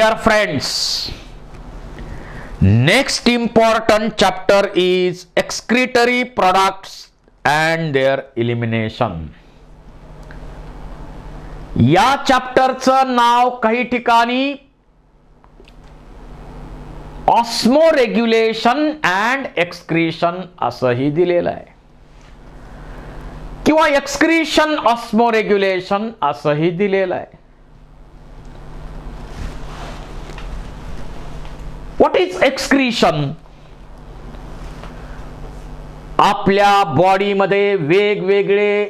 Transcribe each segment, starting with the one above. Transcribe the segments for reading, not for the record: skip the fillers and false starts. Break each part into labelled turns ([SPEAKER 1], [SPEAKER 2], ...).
[SPEAKER 1] Dear friends, next important chapter is excretory products and their elimination. या चॅप्टरचं नाव काही ठिकाणी ऑस्मोरेग्युलेशन and excretion असंही दिलेलं आहे किंवा एक्सक्रीशन ऑस्मोरेग्युलेशन असंही दिलेलं आहे. What is excretion? आपल्या बॉडीमध्ये वेगवेगळे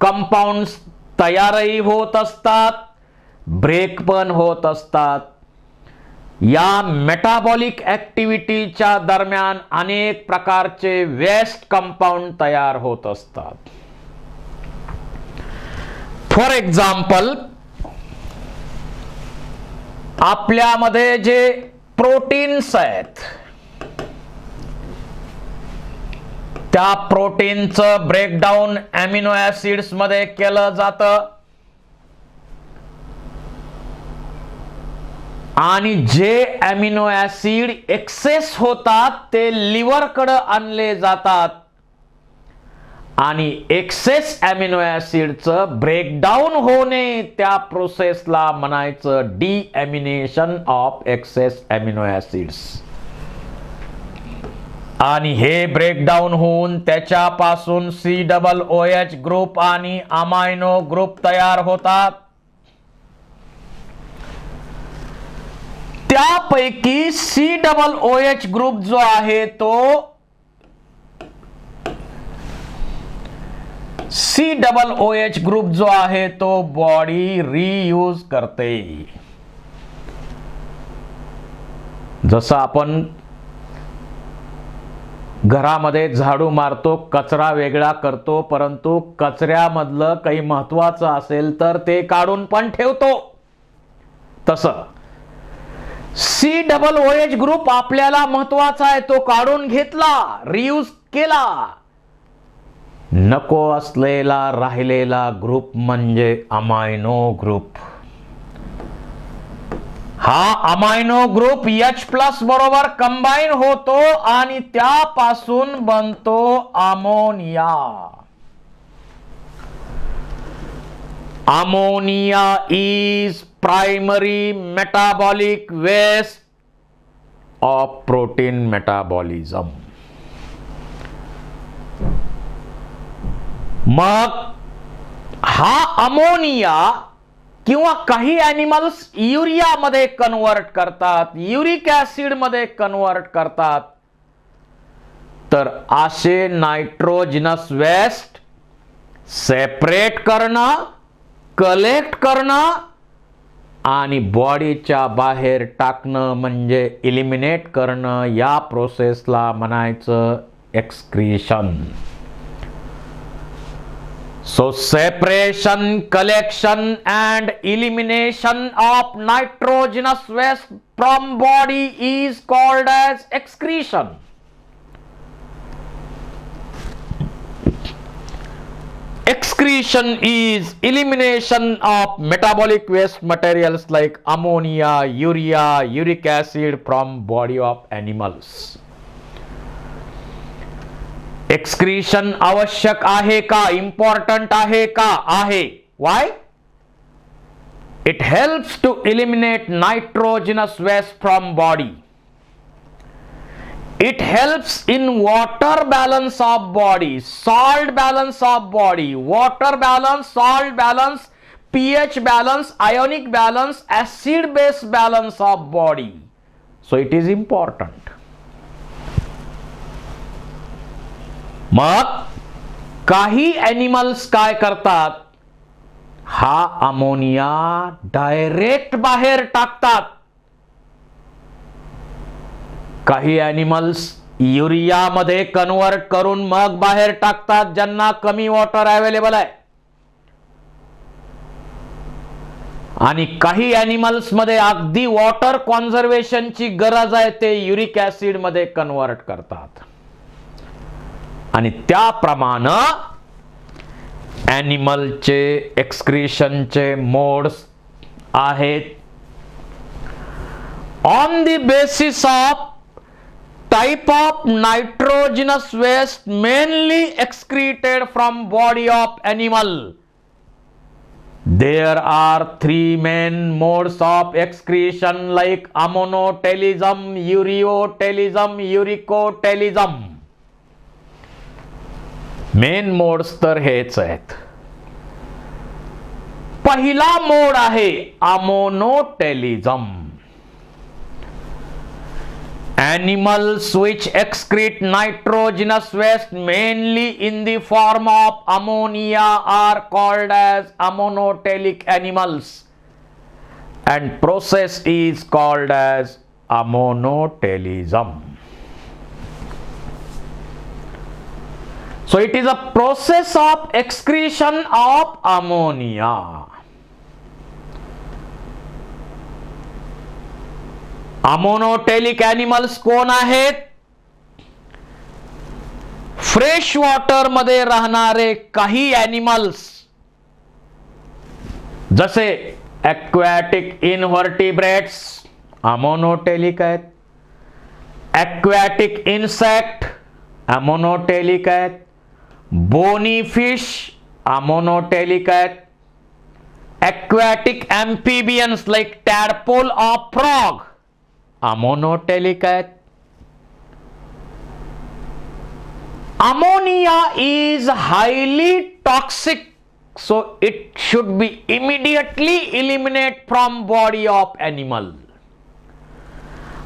[SPEAKER 1] कंपाऊंड्स तयारही होत असतात, ब्रेक पण होत असतात. या मेटाबॉलिक ऍक्टिव्हिटीच्या दरम्यान अनेक प्रकारचे वेस्ट कंपाऊंड तयार होत असतात. फॉर एक्झाम्पल, आपल्यामध्ये जे प्रोटीन्स आहेत त्या प्रोटीनचं ब्रेकडाऊन अमिनो ऍसिड्स मध्ये केलं जातं आणि जे अमिनो ऍसिड एक्सेस होतात ते लिव्हर कडे आणले जातात आणि एक्सेस अमिनो ऍसिडचं ब्रेकडाऊन होणे त्या प्रोसेसला म्हणायचं डिएमिनेशन ऑफ एक्सेस अमिनो ऍसिड्स. आणि हे ब्रेकडाऊन होऊन त्याच्यापासून COOH ग्रुप आणि अमायनो ग्रुप तयार होतात. त्यापैकी COOH ग्रुप जो आहे तो COOH ग्रुप जो आहे तो बॉडी रियूज करते. जसं आपण घरामध्ये झाडू मारतो, कचरा वेगळा करतो, परंतु कचऱ्यामधलं काही महत्वाचं असेल तर ते काढून पण ठेवतो. तसं COOH ग्रुप आपल्याला महत्वाचा आहे, तो काढून घेतला, रियूज केला. नको असलेला राहिलेला ग्रुप म्हणजे अमायनो ग्रुप. हा अमायनो ग्रुप H+ बरोबर कंबाईन होतो आणि त्यापासून बनतो ammonia. Ammonia is primary metabolic waste of protein metabolism. मग हा अमोनिया किंवा काही ॲनिमल्स युरिया मध्ये कन्वर्ट करतात, युरिक ऍसिड मध्ये कन्वर्ट करतात. तर असे नायट्रोजनस वेस्ट सेपरेट करणं, कलेक्ट करणं आणि बॉडीच्या बाहेर टाकणं म्हणजे इलिमिनेट करणं, या प्रोसेसला म्हणायचं excretion. So separation, collection and elimination of nitrogenous waste from body is called as excretion. Excretion is elimination of metabolic waste materials like ammonia, urea, uric acid from body of animals. Excretion आवश्यक आहे का? Important आहे का? आहे. Why? It helps to eliminate nitrogenous waste from body. It helps in water balance of body, salt balance of body, water balance, salt balance, pH balance, ionic balance, acid base balance of body. So it is important. मग काही animals काय करतात? हा ammonia direct बाहेर टाकतात. काही animals urea मध्ये convert करून मग बाहेर टाकतात, ज्यांना कमी वॉटर अवेलेबल आहे. आणि काही ॲनिमल्स मध्ये अगदी वॉटर कॉन्झर्वेशनची गरज आहे, ते युरिक ऍसिड मध्ये कन्वर्ट करतात. आणि त्याप्रमाणे ॲनिमलचे एक्सक्रीशनचे मोड्स आहेत. on the basis of type of nitrogenous waste mainly excreted from body of animal. There are three main modes of excretion like ammonotelism, ureotelism, uricotelism. Main modes तर हेच आहेत. पहिला मोड आहे ammonotelism. Animals which excrete nitrogenous waste mainly in the form of ammonia are called as ammonotelic animals, and process is called as ammonotelism. So it is a process of excretion of ammonia. Ammonotelic animals कोण आहेत? Fresh water मध्ये राहणारे काही animals जसे एक्वॅटिक invertebrates ammonotelic आहेत, एक्वॅटिक insect ammonotelic आहेत, bony fish ammonotelic आहेत, aquatic amphibians like tadpole or frog ammonotelic आहेत. Ammonia is highly toxic, so it should be immediately eliminated from body of animal.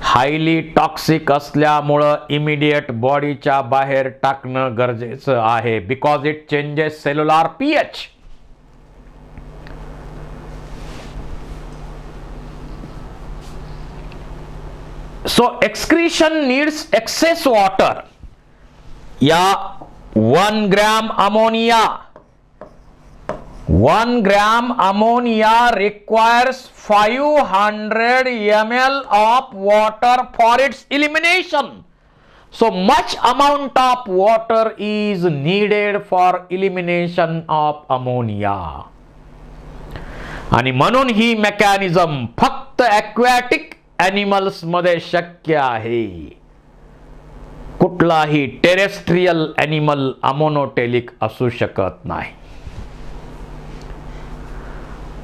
[SPEAKER 1] Highly toxic असल्यामुळं immediate बॉडीच्या बाहेर टाकणं गरजेचं आहे, because it changes cellular pH. So excretion needs excess water. या 1 gram ammonia requires 500 ml of water for its elimination. So much amount of water is needed for elimination of ammonia. आणि म्हणून ही mechanism फक्त aquatic animals मध्ये शक्य आहे. कुठलाही terrestrial animal ammonotelic असू शकत नाही.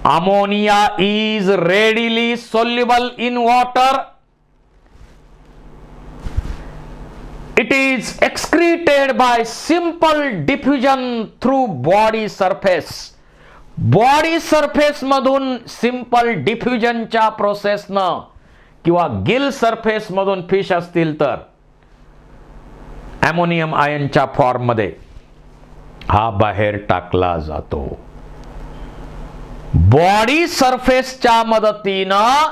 [SPEAKER 1] Ammonia is readily soluble in water. It is excreted by simple diffusion through body surface. Body surface मधून सिंपल डिफ्युजनच्या प्रोसेसनं किंवा गिल सरफेस मधून फिश असतील तर अमोनियम आयनच्या फॉर्म मध्ये हा बाहेर टाकला जातो. बॉडी सरफेसच्या मदतीनं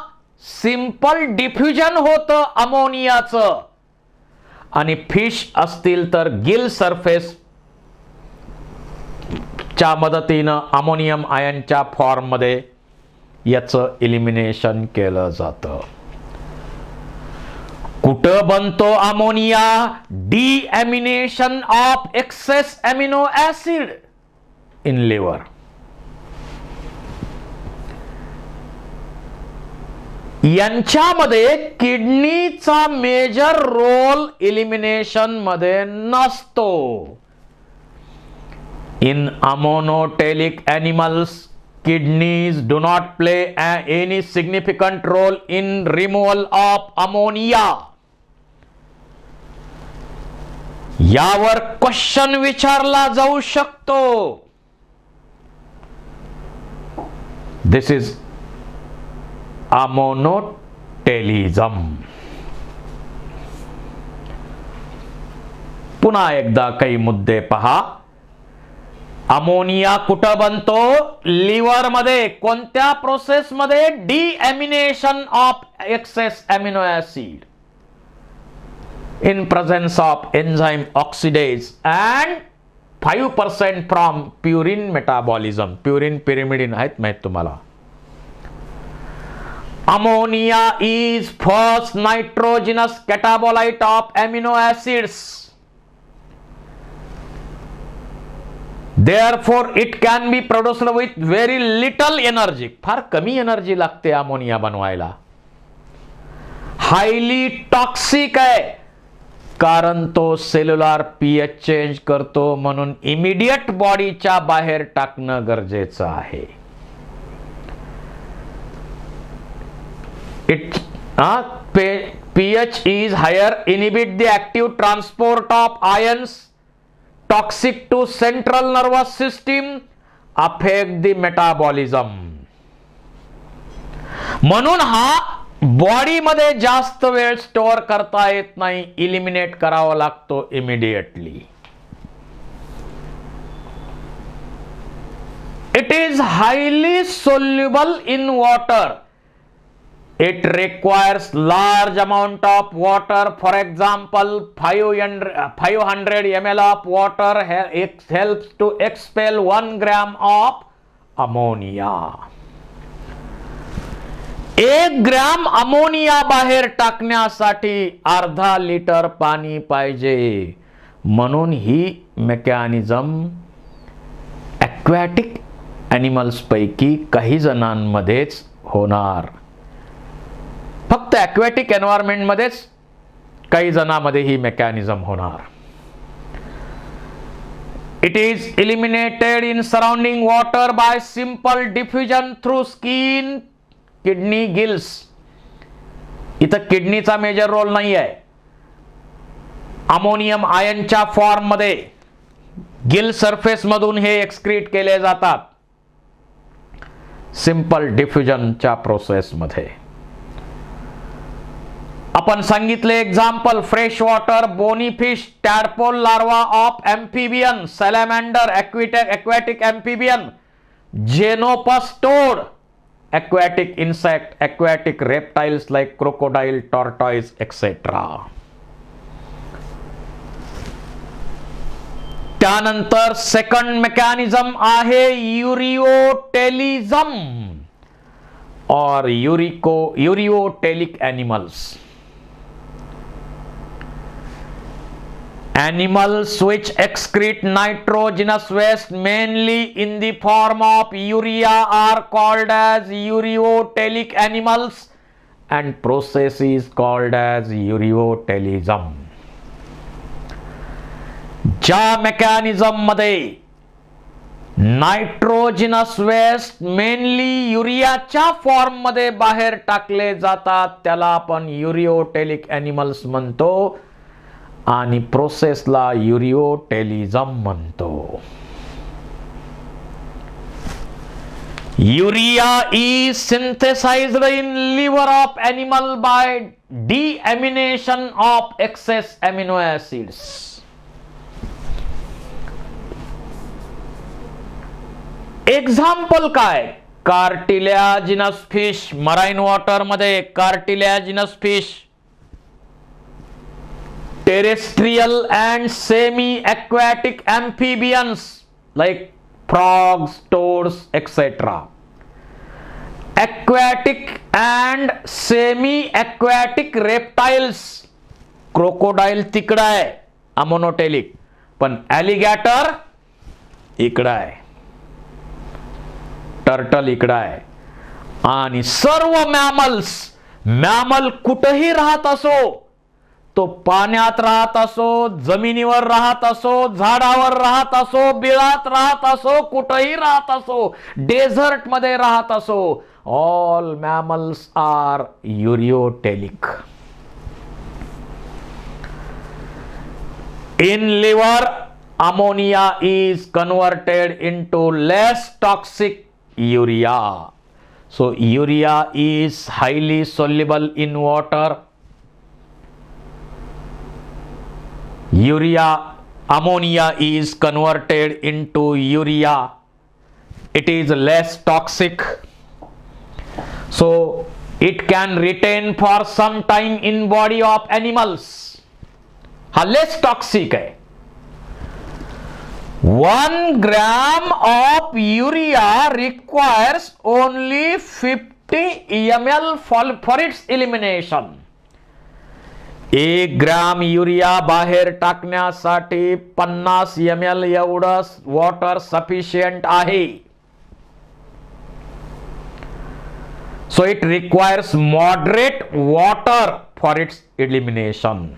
[SPEAKER 1] सिंपल डिफ्युजन होतं अमोनियाचं, आणि फिश असतील तर गिल सरफेस च्या मदतीनं अमोनियम आयनच्या फॉर्म मध्ये याचं एलिमिनेशन केलं जातं. कुठं बनतो ammonia? Deamination of excess amino acid in liver. यांच्यामध्ये किडनीचा मेजर रोल एलिमिनेशन मध्ये नसतो. In ammonotelic animals, kidneys do not play any significant role in removal of ammonia. यावर क्वेश्चन विचारला जाऊ शकतो. This is ammonotelism. पुन्हा एकदा काही मुद्दे पहा. अमोनिया कुठं बनतो? लिव्हर मध्ये. कोणत्या प्रोसेस मध्ये? Deamination of excess amino acid in presence of enzyme oxidase and 5% from purine metabolism. Purine pyrimidine आहेत माहित तुम्हाला. Ammonia is first nitrogenous catabolite of amino acids. Therefore, it can be produced with very little energy. फार कमी energy लागते ammonia बनवायला. Highly toxic आहे, कारण तो सेल्युलर पीएच चेंज करतो, म्हणून इमिडिएट बॉडीच्या बाहेर टाकणं गरजेचं आहे. pH is higher, inhibit the active transport of ions, toxic to central nervous system, affect the metabolism. म्हणून हा बॉडीमध्ये जास्त वेळ स्टोअर करता येत नाही, इलिमिनेट करावा लागतो immediately. It is highly soluble in water. It requires large amount of water. For example, 500 ml of water helps to expel 1 gram of ammonia. 1 gram ammonia बाहेर टाकण्यासाठी अर्धा लिटर पाणी पाहिजे. म्हणून ही मेकॅनिझम ॲक्वॅटिक ॲनिमल्स पैकी काही जणांमध्येच होणार. फक्त ॲक्वॅटिक एन्व्हायरमेंट मध्येच काही जणांमध्ये ही मेकॅनिझम होणार. It is eliminated in surrounding water bye simple diffusion through skin, kidney, gills. इथं किडनीचा मेजर रोल नाही आहे. अमोनियम आयनच्या फॉर्म मध्ये गिल सरफेस मधून हे एक्सक्रीट केले जातात सिंपल डिफ्युजनच्या प्रोसेस मध्ये. आपण सांगितले example, fresh water, bony fish, tadpole larva of amphibian, salamander, aquatic amphibian, xenopus toad, aquatic insect, aquatic reptiles like crocodile, tortoise, etc. त्यानंतर सेकंड मेकॅनिझम आहे युरिओटेलिझम और ureotelic animals. Animals which excrete nitrogenous waste mainly in the form of urea are called as ureotelic animals and process is called as ureotelism. ज्या mechanism मध्ये nitrogenous waste mainly युरियाच्या form मध्ये बाहेर टाकले जातात त्याला आपण युरिओटेलिक एनिमल्स म्हणतो आणि प्रोसेसला युरिओटेलिझम म्हणतो. Urea is synthesized in liver of animal by deamination of excess amino acids. Example काय? कार्टिलॅजिनस फिश, मराइन वॉटर मध्ये cartilaginous fish, terrestrial and semi-aquatic amphibians like frogs, toads, etc. Aquatic and semi-aquatic reptiles, crocodile तिकडं आहे ammonotelic, पण alligator इकडं आहे, turtle इकडं आहे. आणि सर्व मॅमल कुठेही राहत असो, तो पाण्यात राहत असो, जमिनीवर राहत असो, झाडावर राहत असो, बिळात राहत असो, कुठेही राहत असो, डेझर्ट मध्ये राहत असो, all mammals are ureotelic. In liver ammonia is converted into less toxic urea. So urea is highly soluble in water. Ammonia is converted into urea. It is less toxic, so it can retain for some time in body of animals. हा less toxic है. 1 gram of urea requires only 50 ml for its elimination. 1 gram urea बाहेर टाकण्यासाठी 50 ml एवढं water sufficient आहे. So it requires moderate water for its elimination.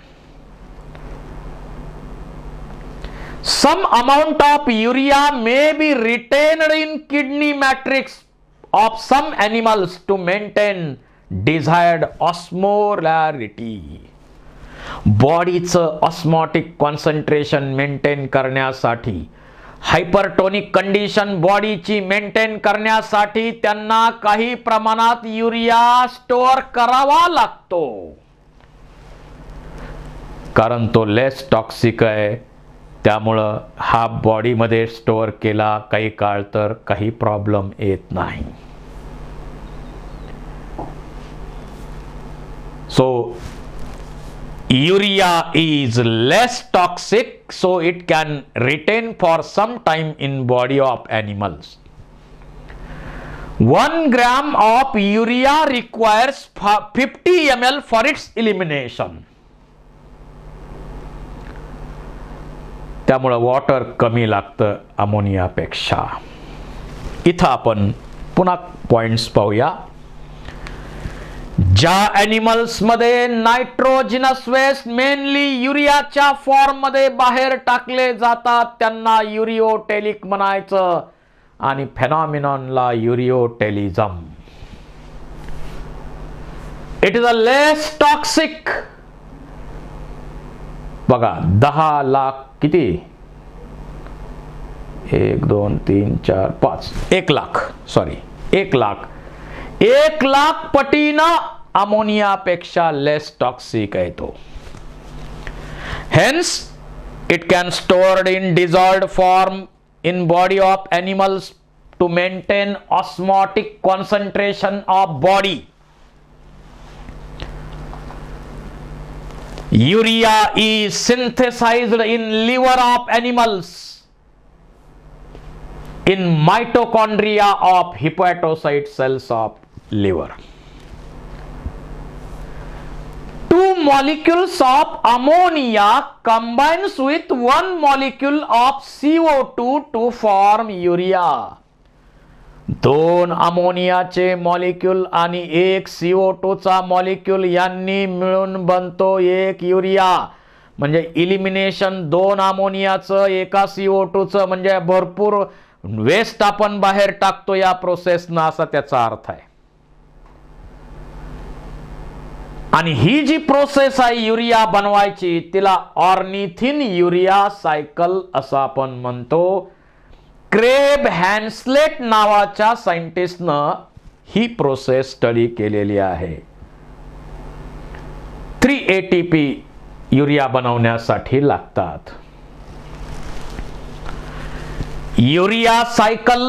[SPEAKER 1] Some amount of urea may be retained in kidney matrix of some animals to maintain desired osmolarity. बॉडीचं osmotic concentration maintain करण्यासाठी, hypertonic condition बॉडीची maintain करण्यासाठी त्यांना काही प्रमाणात urea store करावा लागतो, कारण तो लेस टॉक्सिक आहे. त्यामुळं हा बॉडीमध्ये स्टोअर केला काही काळ तर काही प्रॉब्लेम येत नाही. So urea is less toxic, so it can retain for some time in body of animals. 1 gram of urea requires 50 ml for its elimination. त्यामुळे वॉटर कमी लागतं अमोनियापेक्षा. इथं आपण पुन्हा पॉइंट्स पाहूया. ज्या ॲनिमल्स मध्ये नायट्रोजिनस वेस्ट मेनली युरियाच्या फॉर्म मध्ये बाहेर टाकले जातात त्यांना युरिओटेलिक म्हणायचं आणि फेनॉमिनॉनला ureotelism. It is a less toxic. बघा 10 लाख किती, 1 2 3 4 5 1 लाख, सॉरी 1 लाख 1 लाख पटीनं अमोनियापेक्षा लेस टॉक्सिक आहे तो. Hence it can stored in dissolved form in body of animals to maintain osmotic concentration of body. Urea is synthesized in liver of animals, in mitochondria of hepatocyte cells of liver. 2 molecules of ammonia combines with 1 molecule of CO2 to form urea. 2 अमोनियाचे molecule आणि 1 CO2 चा molecule यांनी मिळून बनतो 1 urea. म्हणजे elimination 2 अमोनियाचं 1 CO2 चं, म्हणजे भरपूर waste आपण बाहेर टाकतो या प्रोसेसनं, असा त्याचा अर्थ आहे. आणि ही जी प्रोसेस आहे युरिया बनवायची तिला ऑर्निथिन युरिया सायकल असं आपण म्हणतो. क्रेब हॅन्सलेट नावाच्या सायंटिस्टनं ही प्रोसेस स्टडी केलेली आहे. 3 ATP युरिया बनवण्यासाठी लागतात. युरिया सायकल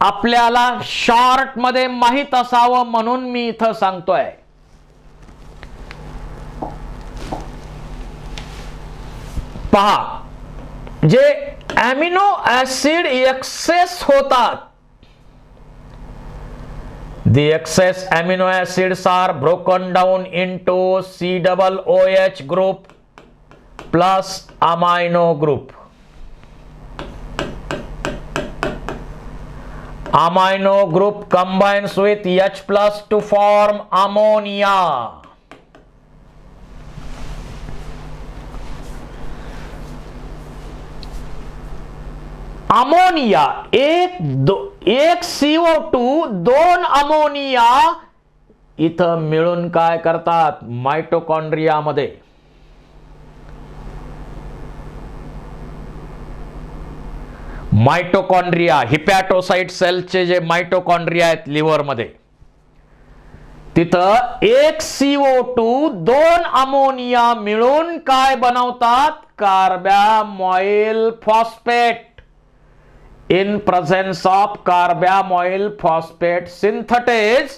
[SPEAKER 1] आपल्याला शॉर्ट मध्ये माहित असावं म्हणून मी इथं सांगतोय. पहा, जे अमिनो ऍसिड एक्सेस होतात, the excess amino acids are broken down into COOH group plus amino group. Amino group combines with H plus to form ammonia. Ammonia एक CO2 2 अमोनिया इथं मिळून काय करतात मायटोकॉन्ड्रिया मध्ये. मायटोकॉन्ड्रिया हिपॅटोसाइट सेलचे जे मायटोकॉन्ड्रिया आहेत लिव्हर मध्ये, तिथं 1 CO2 2 अमोनिया मिळून काय बनवतात carbamoyl phosphate. In presence of carbamoyl phosphate synthetase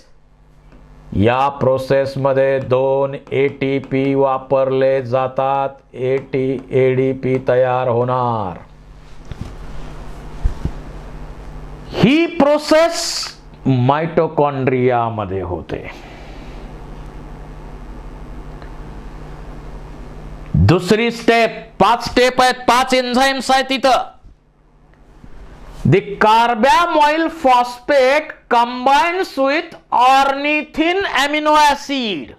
[SPEAKER 1] या प्रोसेस मध्ये 2 ATP वापरले जातात. ADP तयार होणार. ही प्रोसेस मायटोकॉन्ड्रिया मध्ये होते. दुसरी स्टेप, 5 स्टेप आहेत, 5 एन्झाइम्स आहेत तिथं. The carbamoyl phosphate combines with ornithine amino acid.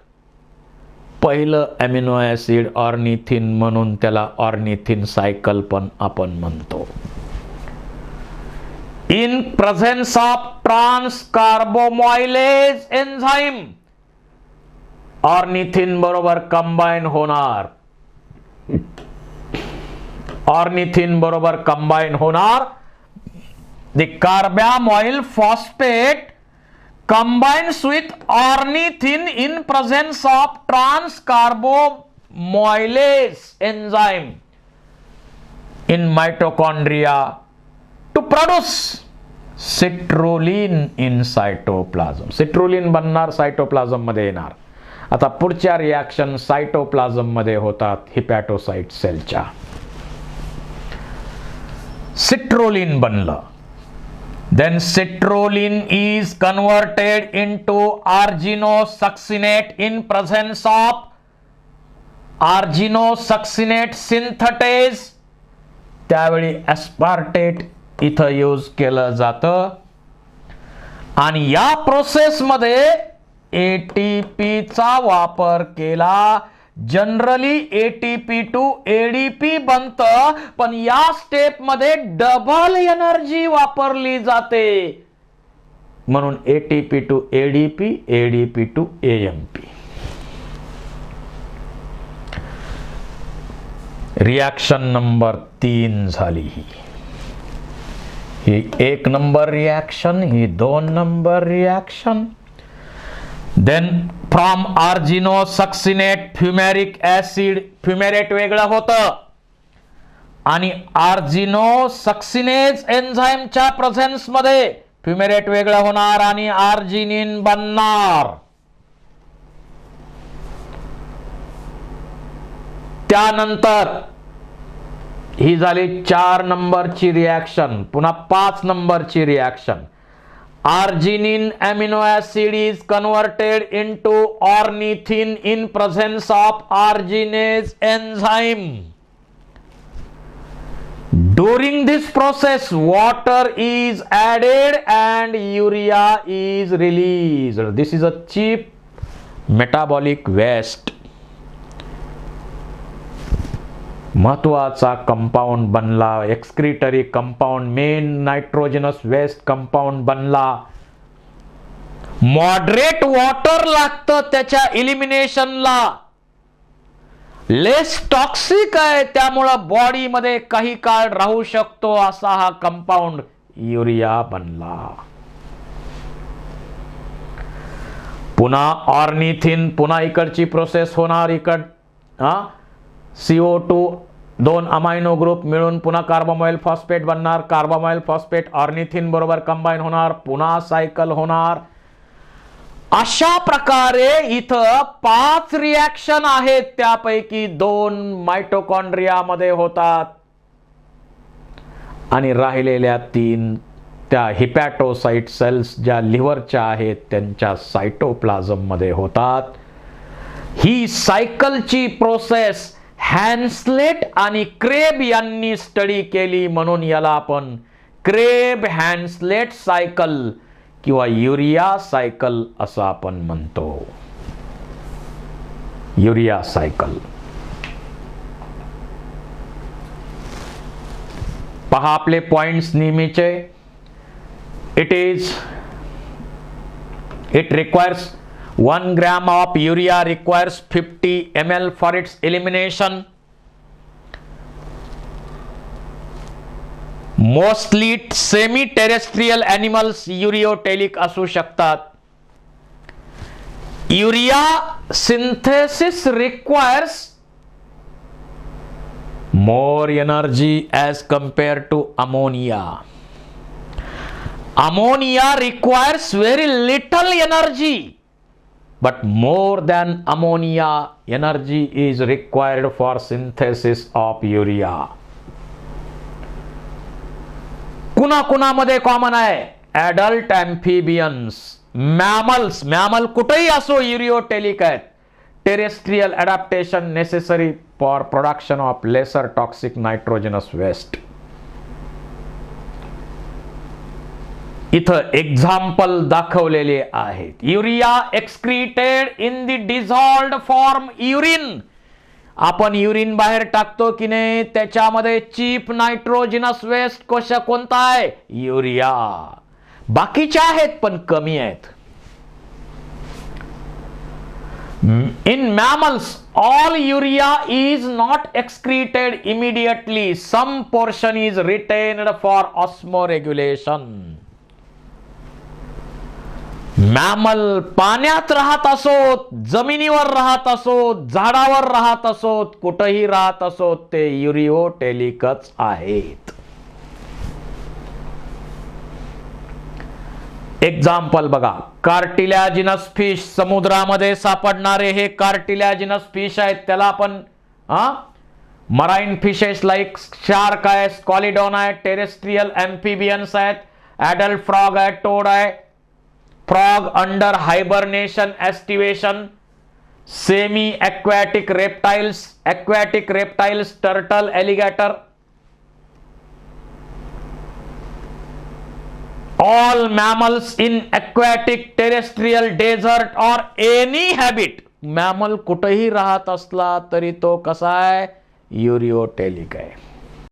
[SPEAKER 1] पहिलं अमिनो ॲसिड ऑर्निथिन म्हणून त्याला ऑर्निथिन सायकल पण आपण म्हणतो. In presence of transcarbamylase enzyme ornithine बरोबर कंबाईन होणार. ऑर्निथिन बरोबर कंबाईन होणार. The carbamoyl phosphate combines with ornithine in presence of trans carbamylase enzyme in mitochondria to produce citrulline in cytoplasm. citrulline बनणार, cytoplasm मध्ये येणार. आता पुढच्या reaction cytoplasm मध्ये होतात हिपॅटोसाइट सेलच्या. citrulline बनलं. Then citrulline is converted into arginosuccinate in presence of arginosuccinate synthetase. त्यावेळी aspartate इथं यूज केलं जातं आणि या प्रोसेसमध्ये ATP चा वापर केला. जनरली ATP टू ADP बनतं, पण या स्टेप मध्ये डबल एनर्जी वापरली जाते म्हणून ATP to ADP, ADP to AMP. Reaction number 3 झाली. ही 1 नंबर रिॲक्शन, ही 2 number reaction. Then from arginosuccinate fumaric acid, fumarate वेगळं होतं आणि आर्जिनोसक्सिनेज एन्झाईमच्या प्रेझेन्स मध्ये फ्युमॅरेट वेगळं होणार आणि आर्जिनिन बनणार. त्यानंतर ही झाली 4 नंबरची रिॲक्शन. पुन्हा 5 नंबरची reaction. Arginine amino acid is converted into ornithine in presence of arginase enzyme. During this process, water is added and urea is released. This is a cheap metabolic waste. महत्वाचा compound बनला, excretory compound, main nitrogenous waste compound बनला. Moderate water लागतं त्याच्या इलिमिनेशनला. लेस toxic आहे, त्यामुळं बॉडीमध्ये काही काळ राहू शकतो असा हा कंपाऊंड युरिया बनला. पुन्हा ऑर्निथिन, पुन्हा इकडची प्रोसेस होणार. इकड CO2 2 अमायनो ग्रुप मिळून पुन्हा कार्बामोइल फॉस्फेट बनणार. कार्बामोइल फॉस्फेट ऑर्निथिन बरोबर कंबाईन होणार, पुन्हा सायकल होणार. अशा प्रकारे इथं 5 रिॲक्शन आहेत, त्यापैकी 2 मायटोकॉन्ड्रिया मध्ये होतात आणि राहिलेल्या 3 त्या हिपॅटोसाइट सेल्स ज्या लिव्हरच्या आहेत त्यांच्या सायटोप्लाझम मध्ये होतात. ही सायकलची प्रोसेस हॅन्सलेट आणि क्रेब यांनी स्टडी केली म्हणून याला आपण क्रेब हॅन्सलेट सायकल किंवा युरिया सायकल असं आपण म्हणतो. युरिया सायकल पहा आपले पॉइंट्स नेहमीचे. it requires 1 gram of urea requires 50 ml for its elimination. Mostly semi-terrestrial animals ureotelic असू शकतात. Urea synthesis requires more energy as compared to ammonia. Ammonia requires very little energy. But more than ammonia, energy is required for synthesis of urea. कुणामध्ये common आहे? Adult amphibians, mammals, mammal कुठेही असो युरिओटेलिक आहेत. Terrestrial adaptation necessary for production of lesser toxic nitrogenous waste. इथं example दाखवलेले आहेत. Urea excreted in the dissolved form urine. आपण urine बाहेर टाकतो की नाही, त्याच्यामध्ये चीप नायट्रोजिनस वेस्ट कोणता आहे? युरिया. बाकीच्या आहेत पण कमी आहेत. In mammals, all urea is not excreted immediately. Some portion is retained for osmoregulation. Mammal पाण्यात राहत असोत, जमिनीवर राहत असोत, झाडावर राहत असोत, कुठेही राहत असोत, ते युरिओटेलिकच आहेत. एक्झाम्पल बघा, कार्टिलॅजिनस फिश. समुद्रामध्ये सापडणारे हे कार्टिलॅजिनस फिश आहेत. त्याला आपण मराईन फिशेस लाईक शार्क आहे, स्कॉलिडॉन आहे, टेरेस्ट्रियल एम्फिबियन्स आहेत, ॲडल्ट फ्रॉग आहे, टोड आहे, frog under hibernation aestivation, semi aquatic reptiles, turtle, alligator. All mammals in aquatic, terrestrial, desert or any habit. Mammal कुठेही राहत असला तरी तो कसा आहे? युरिओटेलिक आहे.